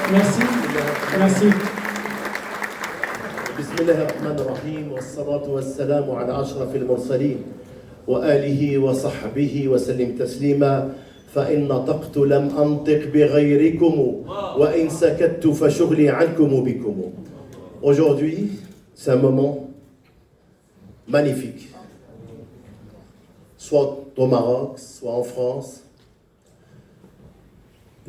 Merci. Merci. بسم الله الرحمن الرحيم والصلاة والسلام على أشرف المرسلين وآله وصحبه وسلم تسليما فإن نطقت لم أنطق بغيركم وإن سكت فشغلي عنكم بكم. Aujourd'hui, c'est un moment magnifique. Soit au Maroc, soit en France.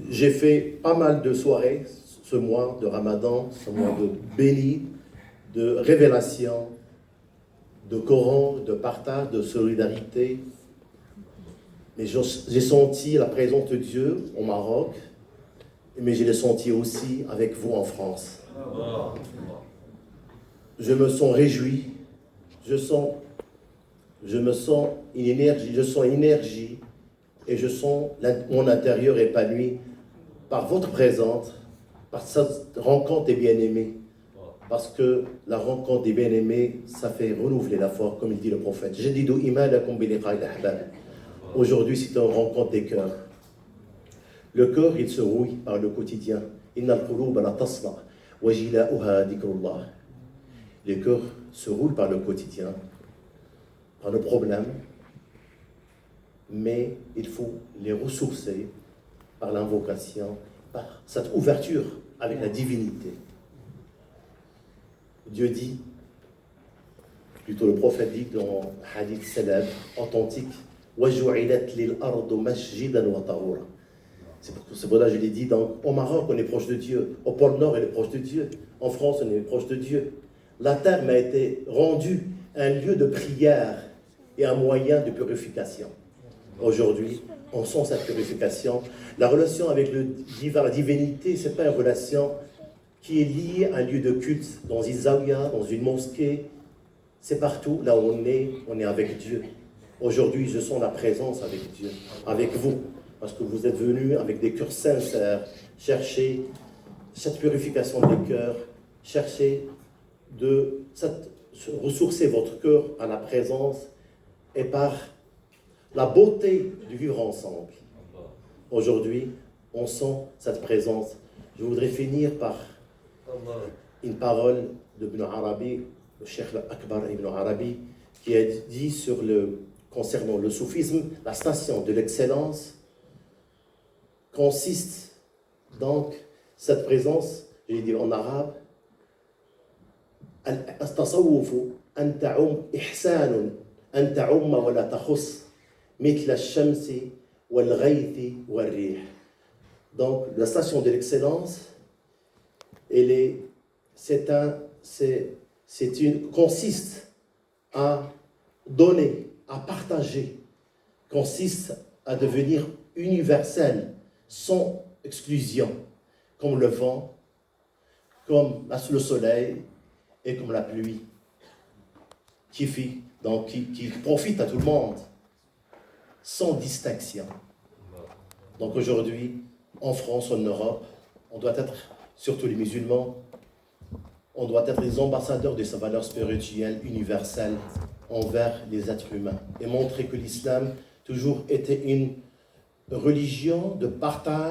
J'ai fait pas mal de soirées ce mois de Ramadan, ce mois de béni, de révélation, de Coran, de partage, de solidarité. Mais j'ai senti la présence de Dieu au Maroc, mais je l'ai senti aussi avec vous en France. Je me sens réjoui, je me sens une énergie et je sens mon intérieur épanoui par votre présence, par cette rencontre des bien-aimés. Parce que la rencontre des bien-aimés, ça fait renouveler la foi, comme il dit le prophète. Aujourd'hui, c'est une rencontre des cœurs. Le cœur, il se rouille par le quotidien. Les cœurs se roulent par le quotidien, par le problème, mais il faut les ressourcer par l'invocation, par cette ouverture avec la divinité. Dieu dit, plutôt le prophète dit dans un hadith célèbre, authentique, c'est pour ça que je l'ai dit, donc, au Maroc on est proche de Dieu, au pôle Nord on est proche de Dieu, en France on est proche de Dieu. La terre m'a été rendue un lieu de prière et un moyen de purification. Aujourd'hui, on sent cette purification. La relation avec le divin, la divinité, ce n'est pas une relation qui est liée à un lieu de culte, dans une zaouia, dans une mosquée. C'est partout, là où on est avec Dieu. Aujourd'hui, je sens la présence avec Dieu, avec vous, parce que vous êtes venus avec des cœurs sincères, chercher cette purification des cœurs, chercher de ressourcer votre cœur par la présence et par la beauté de vivre ensemble. Aujourd'hui, on sent cette présence. Je voudrais finir par une parole d'Ibn Arabi, le Cheikh Akbar Ibn Arabi, qui a dit concernant le soufisme, la station de l'excellence consiste donc, cette présence, j'ai dit en arabe, التصوف أن تعم إحسان أن تعم ولا تخص مثل الشمس والغيث والريح. Donc la station de l'excellence, consiste à donner, à partager, consiste à devenir universel, sans exclusion, comme le vent, comme le soleil, et comme la pluie, qui profite à tout le monde, sans distinction. Donc aujourd'hui, en France, en Europe, on doit être, surtout les musulmans, on doit être les ambassadeurs de sa valeur spirituelle universelle envers les êtres humains, et montrer que l'islam toujours était une religion de partage,